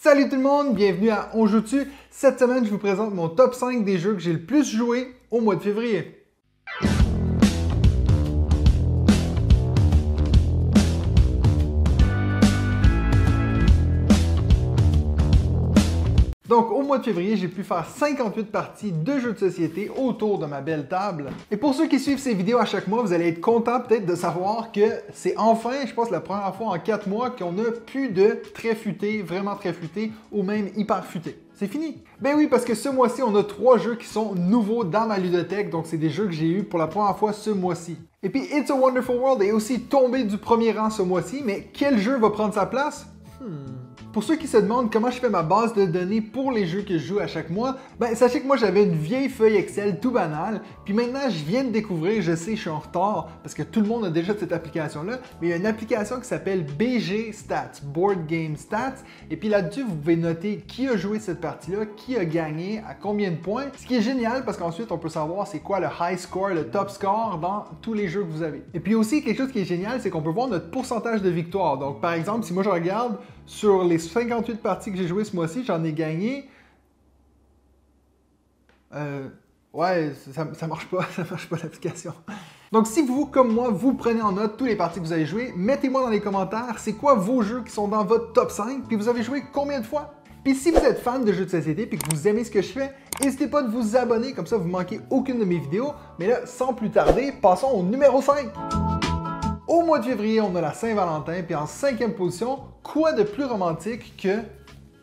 Salut tout le monde, bienvenue à On joue dessus. Cette semaine, je vous présente mon top 5 des jeux que j'ai le plus joué au mois de février. Donc, au mois de février, j'ai pu faire 58 parties de jeux de société autour de ma belle table. Et pour ceux qui suivent ces vidéos à chaque mois, vous allez être contents peut-être de savoir que c'est enfin, je pense, la première fois en 4 mois qu'on a plus de très futés, vraiment très futés, ou même hyper futés. C'est fini. Ben oui, parce que ce mois-ci, on a 3 jeux qui sont nouveaux dans ma ludothèque, donc c'est des jeux que j'ai eu pour la première fois ce mois-ci. Et puis, It's a Wonderful World est aussi tombé du premier rang ce mois-ci, mais quel jeu va prendre sa place? Pour ceux qui se demandent comment je fais ma base de données pour les jeux que je joue à chaque mois, ben sachez que moi j'avais une vieille feuille Excel tout banale, puis maintenant je viens de découvrir, je sais je suis en retard parce que tout le monde a déjà cette application-là, mais il y a une application qui s'appelle BG Stats, Board Game Stats, et puis là-dessus vous pouvez noter qui a joué cette partie-là, qui a gagné, à combien de points, ce qui est génial parce qu'ensuite on peut savoir c'est quoi le high score, le top score dans tous les jeux que vous avez. Et puis aussi quelque chose qui est génial, c'est qu'on peut voir notre pourcentage de victoire. Donc par exemple, si moi je regarde sur les 58 parties que j'ai jouées ce mois-ci, j'en ai gagné. Ouais, ça marche pas l'application. Donc si vous, comme moi, vous prenez en note tous les parties que vous avez jouées, mettez-moi dans les commentaires c'est quoi vos jeux qui sont dans votre top 5, puis vous avez joué combien de fois? Puis si vous êtes fan de jeux de société puis que vous aimez ce que je fais, n'hésitez pas de vous abonner, comme ça vous ne manquez aucune de mes vidéos. Mais là, sans plus tarder, passons au numéro 5. Au mois de février, on a la Saint-Valentin, puis en 5e position, quoi de plus romantique que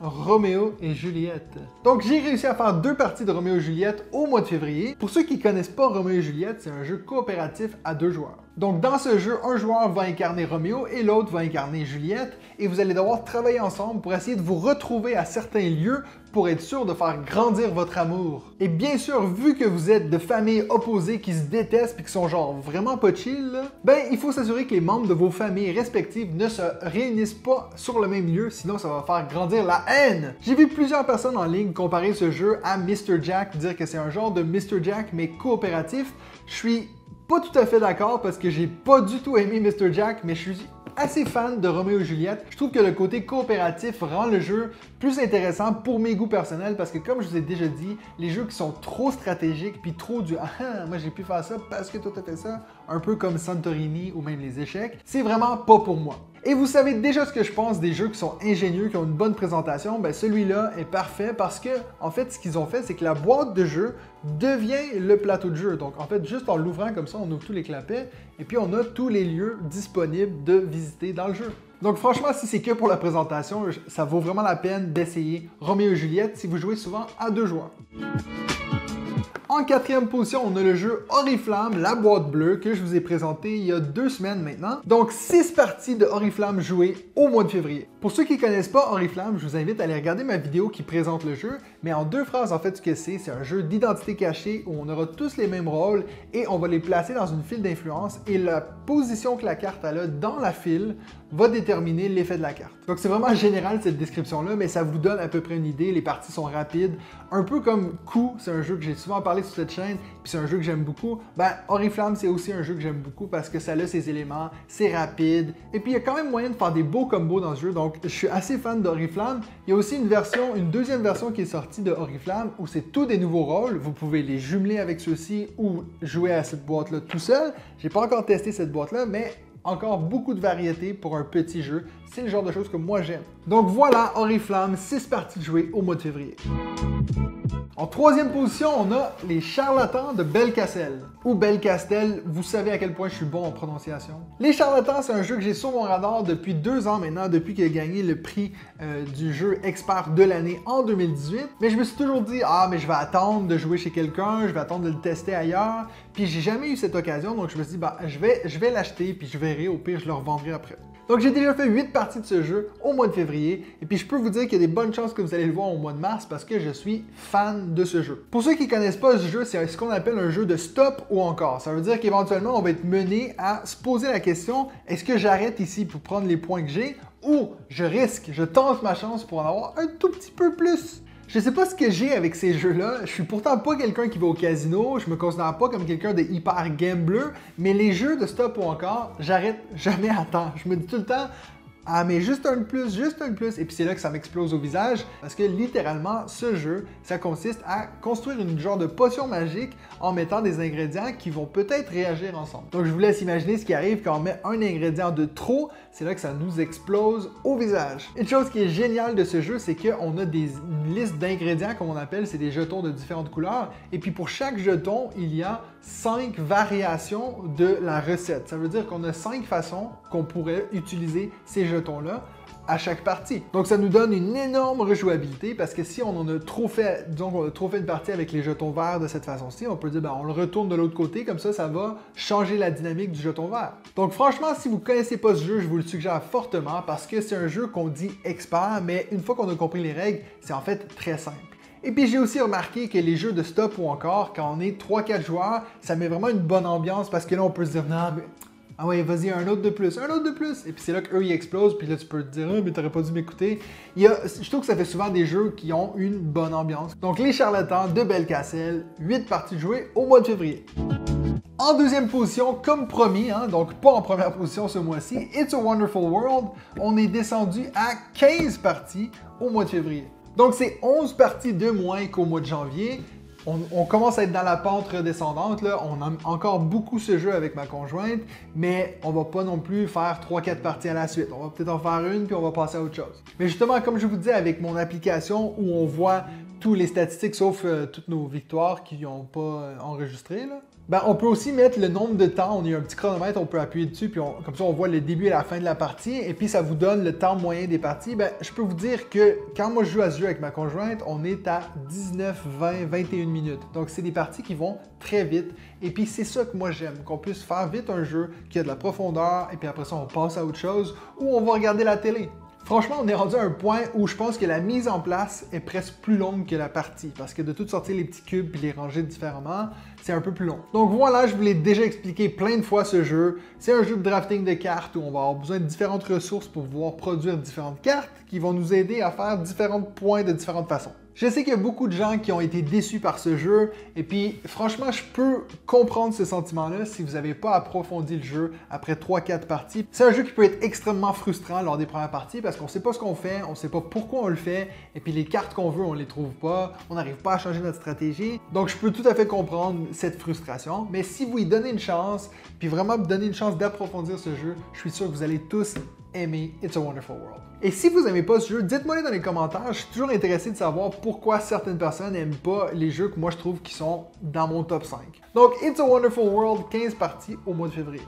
Roméo et Juliette. Donc j'ai réussi à faire 2 parties de Roméo et Juliette au mois de février. Pour ceux qui ne connaissent pas Roméo et Juliette, c'est un jeu coopératif à 2 joueurs. Donc dans ce jeu, un joueur va incarner Roméo et l'autre va incarner Juliette et vous allez devoir travailler ensemble pour essayer de vous retrouver à certains lieux pour être sûr de faire grandir votre amour. Et bien sûr, vu que vous êtes de familles opposées qui se détestent et qui sont genre vraiment pas chill, ben il faut s'assurer que les membres de vos familles respectives ne se réunissent pas sur le même lieu, sinon ça va faire grandir la haine. J'ai vu plusieurs personnes en ligne comparer ce jeu à Mr. Jack, dire que c'est un genre de Mr. Jack mais coopératif. Je suis pas tout à fait d'accord parce que j'ai pas du tout aimé Mr. Jack, mais je suis assez fan de Roméo et Juliette. Je trouve que le côté coopératif rend le jeu plus intéressant pour mes goûts personnels parce que comme je vous ai déjà dit, les jeux qui sont trop stratégiques puis trop du moi j'ai pu faire ça parce que toi t'as fait ça, un peu comme Santorini ou même les échecs, c'est vraiment pas pour moi. Et vous savez déjà ce que je pense des jeux qui sont ingénieux, qui ont une bonne présentation, ben celui-là est parfait parce que, en fait, ce qu'ils ont fait, c'est que la boîte de jeu devient le plateau de jeu. Donc, en fait, juste en l'ouvrant comme ça, on ouvre tous les clapets et puis on a tous les lieux disponibles de visiter dans le jeu. Donc franchement, si c'est que pour la présentation, ça vaut vraiment la peine d'essayer Roméo et Juliette si vous jouez souvent à 2 joueurs. En 4e position, on a le jeu Oriflamme, la boîte bleue, que je vous ai présenté il y a 2 semaines maintenant. Donc 6 parties de Oriflamme jouées au mois de février. Pour ceux qui ne connaissent pas Oriflamme, je vous invite à aller regarder ma vidéo qui présente le jeu, mais en 2 phrases, en fait, ce que c'est un jeu d'identité cachée où on aura tous les mêmes rôles et on va les placer dans une file d'influence et la position que la carte a là dans la file va déterminer l'effet de la carte. Donc c'est vraiment général cette description-là, mais ça vous donne à peu près une idée. Les parties sont rapides, un peu comme Coup, c'est un jeu que j'ai souvent parlé sur cette chaîne, puis c'est un jeu que j'aime beaucoup. Ben Oriflamme, c'est aussi un jeu que j'aime beaucoup parce que ça a ses éléments, c'est rapide, et puis il y a quand même moyen de faire des beaux combos dans ce jeu, donc je suis assez fan d'Oriflamme. Il y a aussi une deuxième version qui est sortie de Oriflamme où c'est tous des nouveaux rôles, vous pouvez les jumeler avec ceux-ci ou jouer à cette boîte-là tout seul. J'ai pas encore testé cette boîte-là, mais encore beaucoup de variété pour un petit jeu. C'est le genre de choses que moi j'aime. Donc voilà, Oriflamme, 6 parties jouées au mois de février. En 3e position, on a les Charlatans de Belcastel. Ou Belcastel, vous savez à quel point je suis bon en prononciation. Les Charlatans, c'est un jeu que j'ai sur mon radar depuis 2 ans maintenant, depuis qu'il a gagné le prix du jeu expert de l'année en 2018. Mais je me suis toujours dit, mais je vais attendre de jouer chez quelqu'un, je vais attendre de le tester ailleurs. Puis j'ai jamais eu cette occasion, donc je me suis dit, je vais l'acheter, puis je verrai, au pire, je le revendrai après. Donc j'ai déjà fait 8 parties de ce jeu au mois de février et puis je peux vous dire qu'il y a des bonnes chances que vous allez le voir au mois de mars parce que je suis fan de ce jeu. Pour ceux qui ne connaissent pas ce jeu, c'est ce qu'on appelle un jeu de stop ou encore. Ça veut dire qu'éventuellement on va être mené à se poser la question, est-ce que j'arrête ici pour prendre les points que j'ai ou je tente ma chance pour en avoir un tout petit peu plus? Je sais pas ce que j'ai avec ces jeux-là. Je suis pourtant pas quelqu'un qui va au casino. Je me considère pas comme quelqu'un de hyper gambler. Mais les jeux de stop ou encore, j'arrête jamais à temps. Je me dis tout le temps, Ah, mais juste un de plus, et puis c'est là que ça m'explose au visage, parce que littéralement, ce jeu, ça consiste à construire une genre de potion magique en mettant des ingrédients qui vont peut-être réagir ensemble. Donc je vous laisse imaginer ce qui arrive quand on met un ingrédient de trop, c'est là que ça nous explose au visage. Une chose qui est géniale de ce jeu, c'est qu'on a une liste d'ingrédients, comme on appelle, c'est des jetons de différentes couleurs, et puis pour chaque jeton, il y a 5 variations de la recette. Ça veut dire qu'on a 5 façons qu'on pourrait utiliser ces jetons-là à chaque partie. Donc ça nous donne une énorme rejouabilité parce que si on en a trop fait, disons qu'on a trop fait une partie avec les jetons verts de cette façon-ci, on peut dire ben, on le retourne de l'autre côté, comme ça va changer la dynamique du jeton vert. Donc franchement, si vous ne connaissez pas ce jeu, je vous le suggère fortement parce que c'est un jeu qu'on dit expert, mais une fois qu'on a compris les règles, c'est en fait très simple. Et puis j'ai aussi remarqué que les jeux de stop ou encore, quand on est 3-4 joueurs, ça met vraiment une bonne ambiance parce que là on peut se dire non mais ah ouais vas-y un autre de plus, et puis c'est là qu'eux ils explosent, puis là tu peux te dire mais t'aurais pas dû m'écouter. Je trouve que ça fait souvent des jeux qui ont une bonne ambiance. Donc Les Charlatans de Belcastell, 8 parties jouées au mois de février. En deuxième position, comme promis, donc pas en première position ce mois-ci, It's a Wonderful World, on est descendu à 15 parties au mois de février. Donc c'est 11 parties de moins qu'au mois de janvier. On commence à être dans la pente redescendante, là. On aime encore beaucoup ce jeu avec ma conjointe, mais on va pas non plus faire 3-4 parties à la suite. On va peut-être en faire une, puis on va passer à autre chose. Mais justement, comme je vous disais, avec mon application où on voit tous les statistiques sauf toutes nos victoires qui n'ont pas enregistré, là, ben, on peut aussi mettre le nombre de temps, on a un petit chronomètre, on peut appuyer dessus, puis comme ça on voit le début et la fin de la partie, et puis ça vous donne le temps moyen des parties. Ben, je peux vous dire que quand moi je joue à ce jeu avec ma conjointe, on est à 19, 20, 21 minutes. Donc c'est des parties qui vont très vite, et puis c'est ça que moi j'aime, qu'on puisse faire vite un jeu qui a de la profondeur, et puis après ça on passe à autre chose, ou on va regarder la télé. Franchement, on est rendu à un point où je pense que la mise en place est presque plus longue que la partie, parce que de tout sortir les petits cubes et les ranger différemment, c'est un peu plus long. Donc voilà, je vous l'ai déjà expliqué plein de fois ce jeu. C'est un jeu de drafting de cartes où on va avoir besoin de différentes ressources pour pouvoir produire différentes cartes qui vont nous aider à faire différents points de différentes façons. Je sais qu'il y a beaucoup de gens qui ont été déçus par ce jeu, et puis franchement, je peux comprendre ce sentiment-là si vous n'avez pas approfondi le jeu après 3-4 parties. C'est un jeu qui peut être extrêmement frustrant lors des premières parties parce qu'on ne sait pas ce qu'on fait, on ne sait pas pourquoi on le fait, et puis les cartes qu'on veut, on ne les trouve pas, on n'arrive pas à changer notre stratégie. Donc je peux tout à fait comprendre cette frustration, mais si vous y donnez une chance, puis vraiment vous donnez une chance d'approfondir ce jeu, je suis sûr que vous allez tous aimer It's a Wonderful World. Et si vous n'aimez pas ce jeu, dites-moi dans les commentaires, je suis toujours intéressé de savoir pourquoi certaines personnes n'aiment pas les jeux que moi je trouve qui sont dans mon top 5. Donc It's a Wonderful World, 15 parties au mois de février.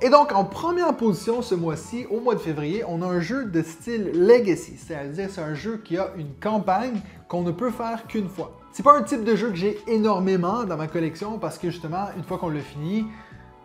Et donc en première position ce mois-ci, au mois de février, on a un jeu de style Legacy, c'est-à-dire c'est un jeu qui a une campagne qu'on ne peut faire qu'une fois. C'est pas un type de jeu que j'ai énormément dans ma collection parce que justement, une fois qu'on l'a fini,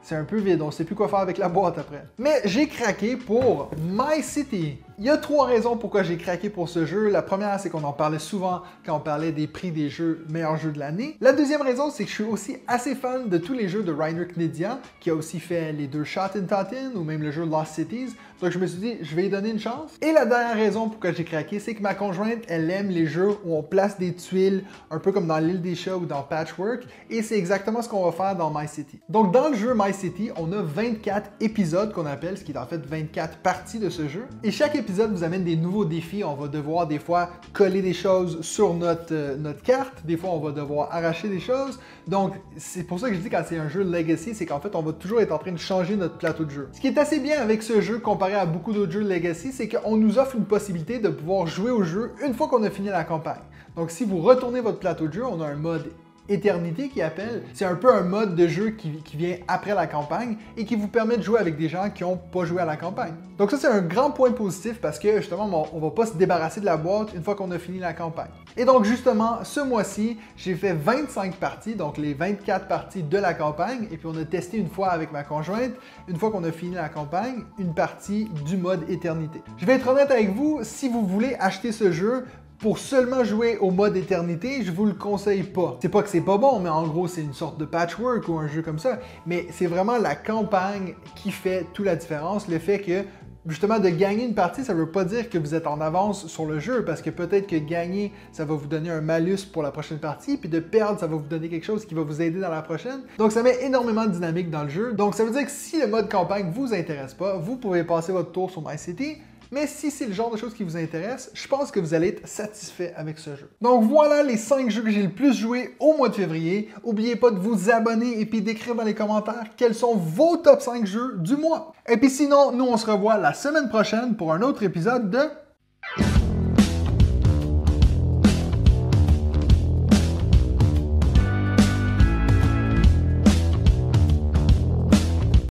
c'est un peu vide, on ne sait plus quoi faire avec la boîte après. Mais j'ai craqué pour My City. Il y a 3 raisons pourquoi j'ai craqué pour ce jeu. La première, c'est qu'on en parlait souvent quand on parlait des prix des jeux meilleurs jeux de l'année. La deuxième raison, c'est que je suis aussi assez fan de tous les jeux de Reiner Knizia, qui a aussi fait les 2 Shot in Totten ou même le jeu Lost Cities. Donc je me suis dit, je vais y donner une chance. Et la dernière raison pourquoi j'ai craqué, c'est que ma conjointe, elle aime les jeux où on place des tuiles, un peu comme dans l'île des chats ou dans Patchwork. Et c'est exactement ce qu'on va faire dans My City. Donc dans le jeu My City, on a 24 épisodes qu'on appelle, ce qui est en fait 24 parties de ce jeu. Et chaque épisode vous amène des nouveaux défis. On va devoir des fois coller des choses sur notre carte. Des fois, on va devoir arracher des choses. Donc, c'est pour ça que je dis quand c'est un jeu Legacy, c'est qu'en fait, on va toujours être en train de changer notre plateau de jeu. Ce qui est assez bien avec ce jeu comparé à beaucoup d'autres jeux Legacy, c'est qu'on nous offre une possibilité de pouvoir jouer au jeu une fois qu'on a fini la campagne. Donc, si vous retournez votre plateau de jeu, on a un mode Éternité qui appelle. C'est un peu un mode de jeu qui vient après la campagne et qui vous permet de jouer avec des gens qui n'ont pas joué à la campagne. Donc ça, c'est un grand point positif parce que justement, on va pas se débarrasser de la boîte une fois qu'on a fini la campagne. Et donc justement, ce mois-ci, j'ai fait 25 parties, donc les 24 parties de la campagne, et puis on a testé une fois avec ma conjointe, une fois qu'on a fini la campagne, une partie du mode Éternité. Je vais être honnête avec vous, si vous voulez acheter ce jeu, pour seulement jouer au mode éternité, je vous le conseille pas. C'est pas que c'est pas bon, mais en gros, c'est une sorte de patchwork ou un jeu comme ça. Mais c'est vraiment la campagne qui fait toute la différence. Le fait que Justement, de gagner une partie, ça ne veut pas dire que vous êtes en avance sur le jeu, parce que peut-être que gagner, ça va vous donner un malus pour la prochaine partie, puis de perdre, ça va vous donner quelque chose qui va vous aider dans la prochaine. Donc ça met énormément de dynamique dans le jeu. Donc ça veut dire que si le mode campagne vous intéresse pas, vous pouvez passer votre tour sur MyCity. Mais si c'est le genre de choses qui vous intéresse, je pense que vous allez être satisfait avec ce jeu. Donc voilà les 5 jeux que j'ai le plus joué au mois de février. N'oubliez pas de vous abonner et puis d'écrire dans les commentaires quels sont vos top 5 jeux du mois. Et puis sinon, nous on se revoit la semaine prochaine pour un autre épisode de